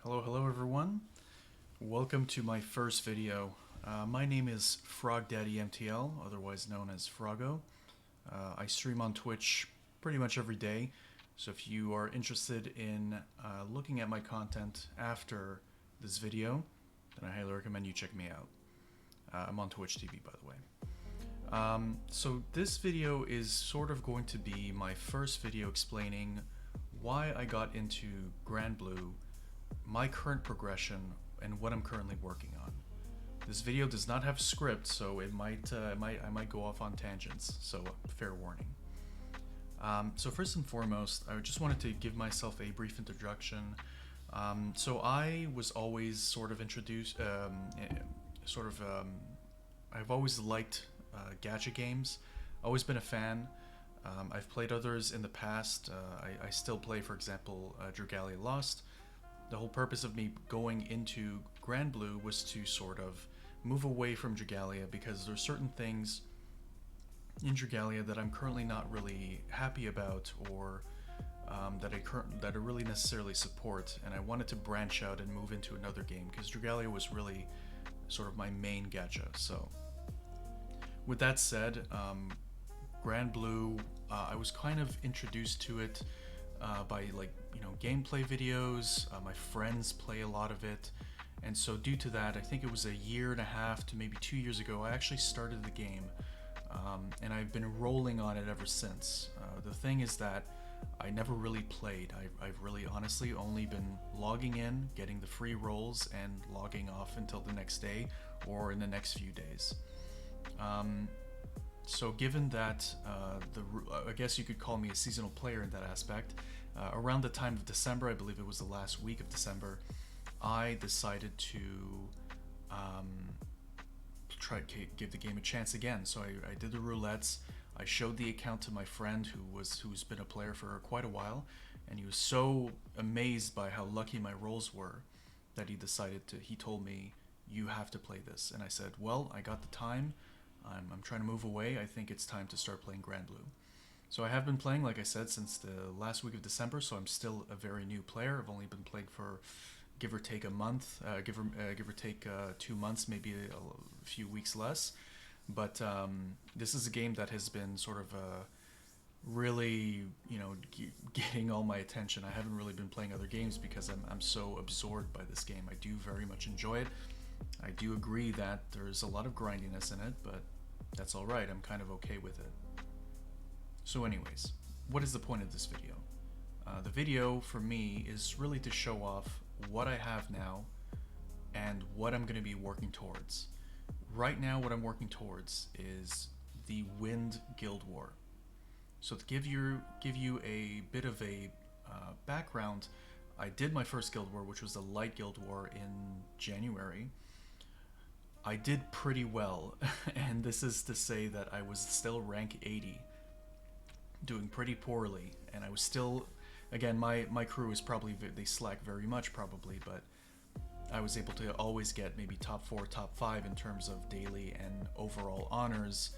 Hello everyone. Welcome to my first video. My name is FrogDaddyMTL, otherwise known as Froggo. I stream on Twitch pretty much every day, so if you are interested in looking at my content after this video, then I highly recommend you check me out. I'm on Twitch TV, by the way. So this video is sort of going to be my first video explaining why I got into Granblue, my current progression, and what I'm currently working on. This video does not have script, so I might go off on tangents, so fair warning. So first and foremost, I just wanted to give myself a brief introduction. So I was always sort of introduced, I've always liked gacha games, always been a fan. I've played others in the past. I still play, for example, Dragalia Lost. The whole purpose of me going into Granblue was to sort of move away from Dragalia because there's certain things in Dragalia that I'm currently not really happy about, or that I really necessarily support, and I wanted to branch out and move into another game because Dragalia was really sort of my main gacha. So with that said, Granblue, I was kind of introduced to it by gameplay videos. My friends play a lot of it, and so due to that, I think it was a year and a half to maybe 2 years ago, I actually started the game, and I've been rolling on it ever since. The thing is that I never really played. I've really honestly only been logging in, getting the free rolls, and logging off until the next day or in the next few days. So given that, I guess you could call me a seasonal player in that aspect, around the time of December, I believe it was the last week of December, I decided to try to give the game a chance again. So I did the roulettes. I showed the account to my friend who's been a player for quite a while, and he was so amazed by how lucky my rolls were that he told me, "You have to play this." And I said, "Well, I got the time. I'm trying to move away. I think it's time to start playing Granblue." So I have been playing, like I said, since the last week of December, so I'm still a very new player. I've only been playing for give or take a month, give or take 2 months, maybe a few weeks less. But this is a game that has been sort of really, getting all my attention. I haven't really been playing other games because I'm so absorbed by this game. I do very much enjoy it. I do agree that there's a lot of grindiness in it, but that's alright. I'm kind of okay with it. So anyways, what is the point of this video? The video, for me, is really to show off what I have now and what I'm going to be working towards. Right now, what I'm working towards is the Wind Guild War. So to give you a bit of a background, I did my first Guild War, which was the Light Guild War, in January. I did pretty well, and this is to say that I was still rank 80, doing pretty poorly, and I was still, again, my crew is probably, they slack very much probably, but I was able to always get maybe top 4, top 5 in terms of daily and overall honors,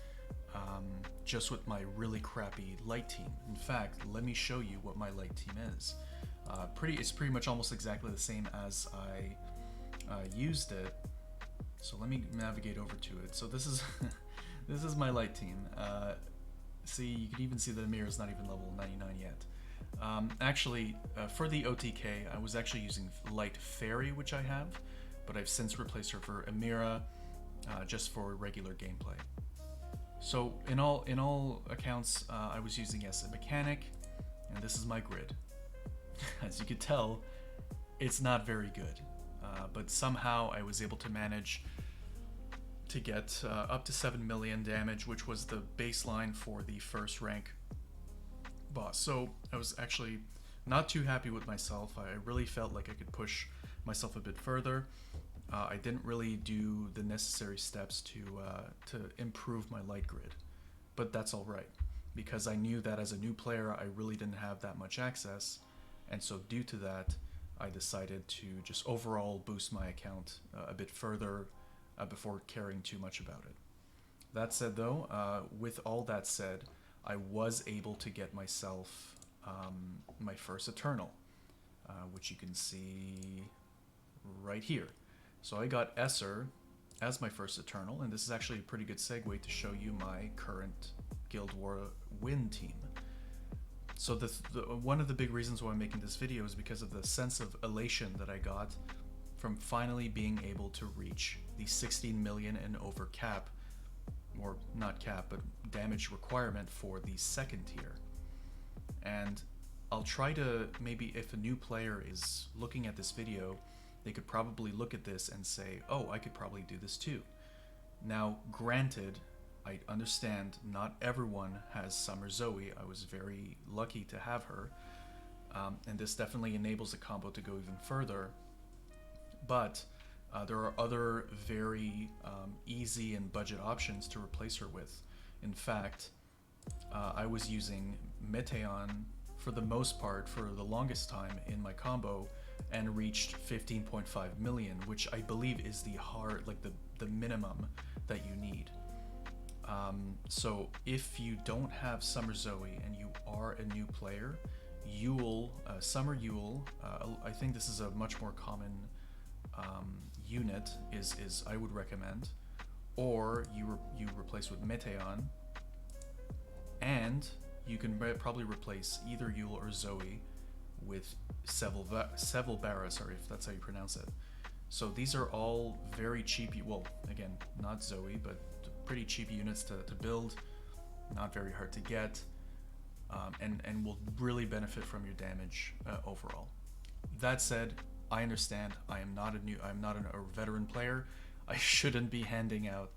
just with my really crappy light team. In fact, let me show you what my light team is. It's pretty much almost exactly the same as I used it. So let me navigate over to it. So this is this is my light team. See, you can even see that Amira is not even level 99 yet. Actually, for the OTK, I was actually using Light Fairy, which I have, but I've since replaced her for Amira, just for regular gameplay. So in all accounts, I was using as a mechanic, and this is my grid. As you could tell, it's not very good, but somehow I was able to manage to get up to 7 million damage, which was the baseline for the first rank boss. So I was actually not too happy with myself. I really felt like I could push myself a bit further. I didn't really do the necessary steps to improve my light grid, but that's all right, because I knew that as a new player I really didn't have that much access, and so due to that I decided to just overall boost my account a bit further before caring too much about it. That said though, with all that said, I was able to get myself my first Eternal, which you can see right here. So I got Esser as my first Eternal, and this is actually a pretty good segue to show you my current Guild War win team. So one of the big reasons why I'm making this video is because of the sense of elation that I got from finally being able to reach the 16 million and over cap, or not cap, but damage requirement for the second tier. And I'll try to, maybe if a new player is looking at this video, they could probably look at this and say, oh, I could probably do this too. Now, granted, I understand not everyone has Summer Zoe. I was very lucky to have her, and this definitely enables the combo to go even further. But there are other very easy and budget options to replace her with. In fact, I was using Meteion for the most part for the longest time in my combo and reached 15.5 million, which I believe is the minimum that you need. So if you don't have Summer Zoe and you are a new player, Yule, Summer Yule, I think this is a much more common unit, is I would recommend, or you replace with Meteion, and you can probably replace either Yule or Zoe with Sevelbara, sorry if that's how you pronounce it. So these are all very cheap, well, again, not Zoe, but pretty cheap units to build, not very hard to get, and will really benefit from your damage overall. That said, I understand I'm not a veteran player. I shouldn't be handing out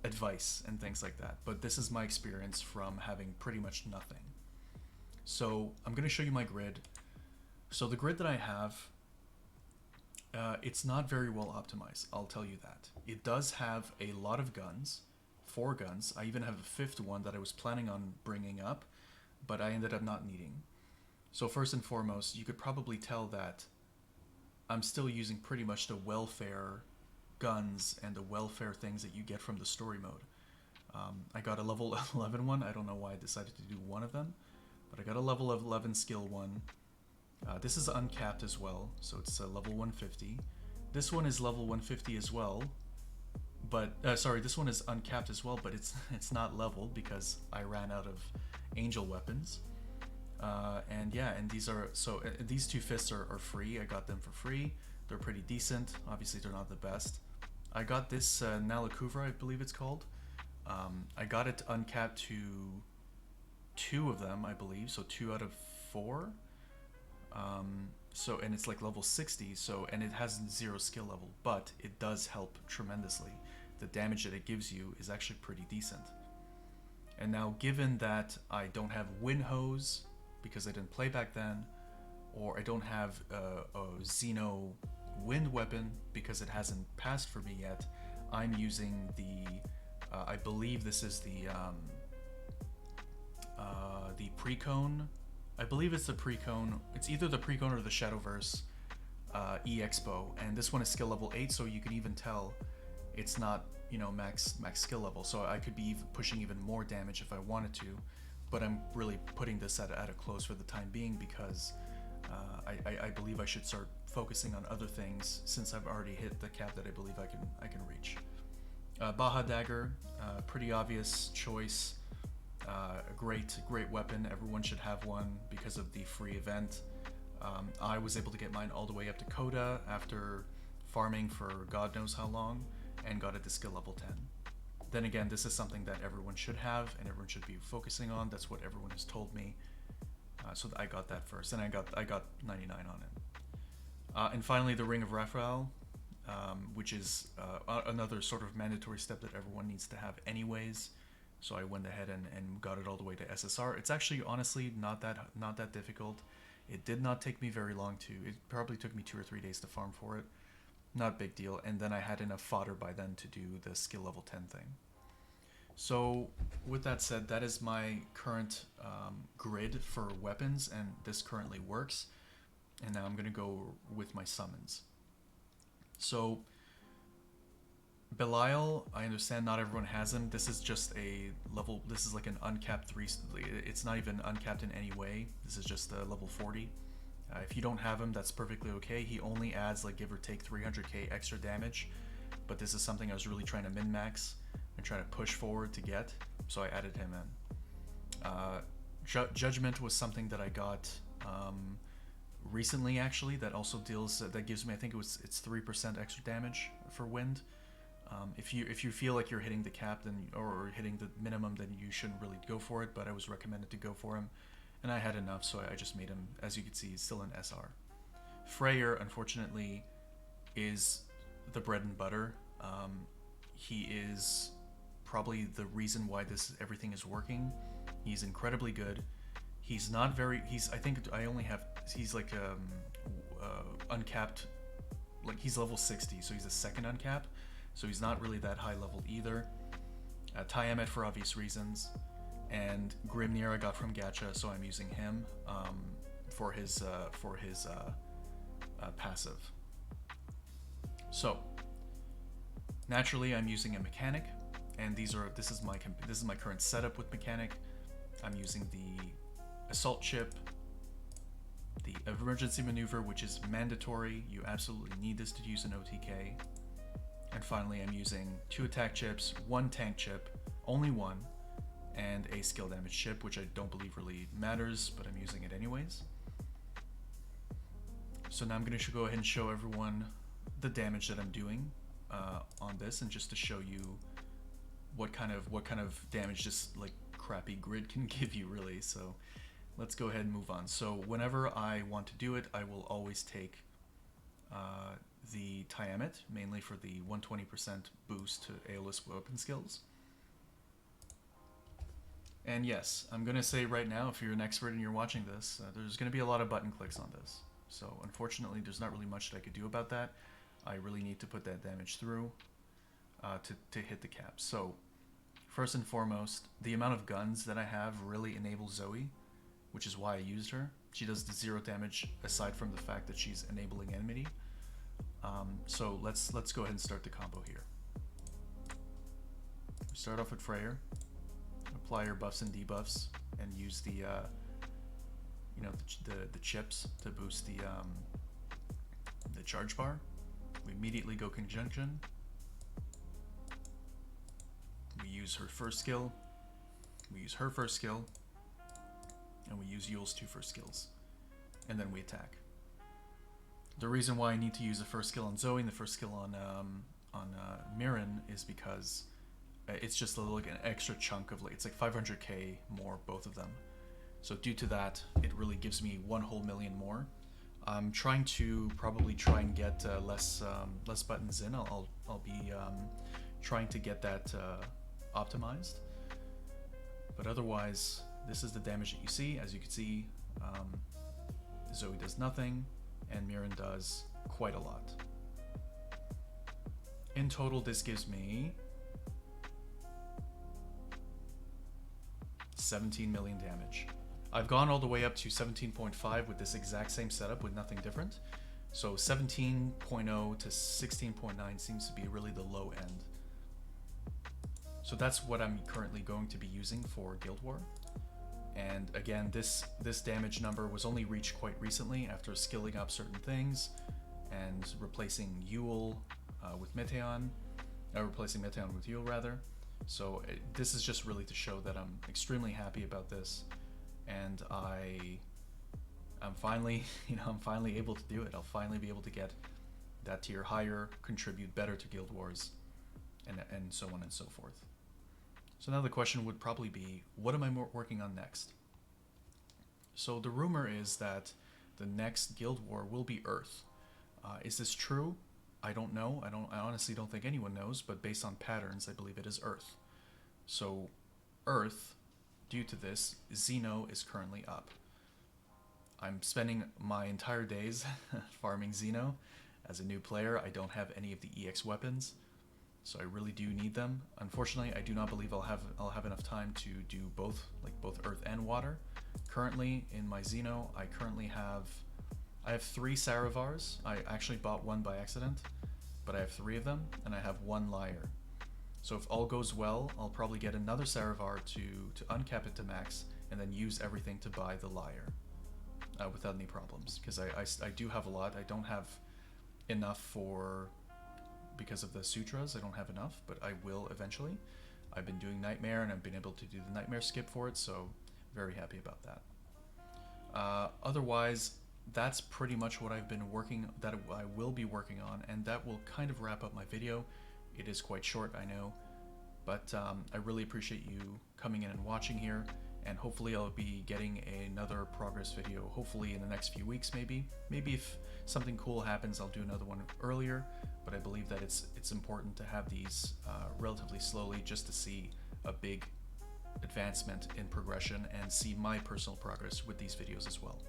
advice and things like that, but this is my experience from having pretty much nothing. So I'm going to show you my grid. So the grid that I have, it's not very well optimized, I'll tell you that. It does have a lot of guns, 4 guns. I even have a 5th one that I was planning on bringing up, but I ended up not needing. So first and foremost, you could probably tell that I'm still using pretty much the welfare guns and the welfare things that you get from the story mode. I got a level 11 one. I don't know why I decided to do one of them, but I got a level 11 skill one. This is uncapped as well, so it's level 150. This one is level 150 as well, but sorry, this one is uncapped as well, but it's not leveled because I ran out of angel weapons. And yeah, and these 2 fists are free. I got them for free. They're pretty decent. Obviously, they're not the best. I got this Nalakuvra, I believe it's called. I got it uncapped to 2 of them, I believe, so 2 out of 4. So, and it's like level 60, so, and it has 0 skill level, but it does help tremendously. The damage that it gives you is actually pretty decent. And now, given that I don't have Wind Hose, because I didn't play back then, or I don't have a Xeno Wind Weapon, because it hasn't passed for me yet, I'm using the, I believe this is the Precone. I believe it's the Precone. It's either the Precone or the Shadowverse E-Expo, and this one is skill level 8, so you can even tell it's not, you know, max skill level, so I could be even pushing even more damage if I wanted to, but I'm really putting this at a close for the time being because I believe I should start focusing on other things since I've already hit the cap that I believe I can reach. Baja Dagger, pretty obvious choice. A great weapon. Everyone should have one because of the free event. I was able to get mine all the way up to Coda after farming for God knows how long, and got it to skill level 10. Then again, this is something that everyone should have and everyone should be focusing on. That's what everyone has told me. So I got that first, and I got 99 on it. And finally, the Ring of Raphael, which is another sort of mandatory step that everyone needs to have anyways. So I went ahead and got it all the way to SSR. It's actually honestly not that difficult. It did not take me very long to. It probably took me 2 or 3 days to farm for it. Not a big deal. And then I had enough fodder by then to do the skill level 10 thing. So with that said, that is my current grid for weapons, and this currently works. And now I'm going to go with my summons. So Belial, I understand not everyone has him. This is just a level, this is like an uncapped 3, it's not even uncapped in any way. This is just a level 40. If you don't have him, that's perfectly okay. He only adds like give or take 300k extra damage, but this is something I was really trying to min-max and trying to push forward to get, so I added him in. Judgment was something that I got recently, actually, that also deals, that gives me, I think it's 3% extra damage for wind. If you feel like you're hitting the cap, then or hitting the minimum, then you shouldn't really go for it, but I was recommended to go for him, and I had enough, so I just made him. As you can see, he's still an SR. Freyr, unfortunately, is the bread and butter. He is probably the reason why everything is working. He's incredibly good. He's not very, I think I only have, he's like uncapped, like he's level 60, so he's a second uncapped, so he's not really that high level either. Tiamat for obvious reasons, and Grimnir I got from Gacha, so I'm using him for his passive. So naturally I'm using a mechanic, and this is my current setup with mechanic. I'm using the assault chip, the emergency maneuver, which is mandatory. You absolutely need this to use an OTK. And finally, I'm using 2 attack chips, 1 tank chip, only 1, and a skill damage chip, which I don't believe really matters, but I'm using it anyways. So now I'm going to go ahead and show everyone the damage that I'm doing on this, and just to show you what kind of damage this like crappy grid can give you, really. So let's go ahead and move on. So whenever I want to do it, I will always take the Tiamat, mainly for the 120% boost to Aeolus weapon skills. And yes, I'm going to say right now, if you're an expert and you're watching this, there's going to be a lot of button clicks on this. So unfortunately, there's not really much that I could do about that. I really need to put that damage through to hit the cap. So first and foremost, the amount of guns that I have really enables Zoe, which is why I used her. She does the 0 damage aside from the fact that she's enabling enmity. So let's go ahead and start the combo here. Start off with Freyr, apply your buffs and debuffs, and use the the chips to boost the charge bar. We immediately go conjunction. We use her first skill. We use her first skill, and we use Yule's 2 first skills, and then we attack. The reason why I need to use the first skill on Zoe and the first skill on Mirren is because it's just like an extra chunk of, like, it's like 500k more, both of them. So due to that, it really gives me 1 whole million more. I'm trying to probably try and get less buttons in. I'll be trying to get that optimized. But otherwise, this is the damage that you see. As you can see, Zoe does nothing, and Mirren does quite a lot. In total, this gives me 17 million damage. I've gone all the way up to 17.5 with this exact same setup with nothing different. So 17.0 to 16.9 seems to be really the low end. So that's what I'm currently going to be using for Guild War. And again, this damage number was only reached quite recently after skilling up certain things and replacing Yule with Meteon, replacing Meteon with Yule rather. So this is just really to show that I'm extremely happy about this, and I'm finally, I'm finally able to do it. I'll finally be able to get that tier higher, contribute better to Guild Wars, and so on and so forth. So now the question would probably be, what am I working on next? So the rumor is that the next Guild War will be Earth. Is this true? I don't know. I honestly don't think anyone knows, but based on patterns, I believe it is Earth. So Earth, due to this, Xeno is currently up. I'm spending my entire days farming Xeno. As a new player, I don't have any of the EX weapons, so I really do need them. Unfortunately, I do not believe I'll have enough time to do both Earth and Water. Currently, in my Xeno, I have 3 Saravars. I actually bought one by accident, but I have 3 of them, and I have 1 Lyre. So if all goes well, I'll probably get another Saravar to uncap it to max, and then use everything to buy the Lyre. without any problems, because I do have a lot. I don't have enough for, because of the sutras, I don't have enough, but I will eventually. I've been doing Nightmare and I've been able to do the Nightmare skip for it, so very happy about that. Otherwise, that's pretty much what I've been working, that I will be working on, and that will kind of wrap up my video. It is quite short, I know, but I really appreciate you coming in and watching here, and hopefully I'll be getting another progress video, hopefully in the next few weeks maybe. Maybe if something cool happens, I'll do another one earlier, but I believe that it's important to have these relatively slowly, just to see a big advancement in progression and see my personal progress with these videos as well.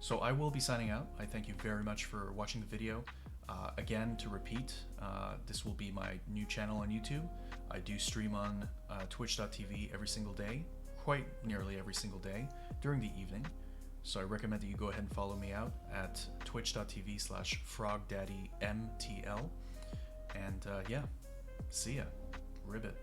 So I will be signing out. I thank you very much for watching the video. Again, to repeat, this will be my new channel on YouTube. I do stream on twitch.tv every single day, quite nearly every single day during the evening. So I recommend that you go ahead and follow me out at twitch.tv/frogdaddymtl. And yeah, see ya. Ribbit.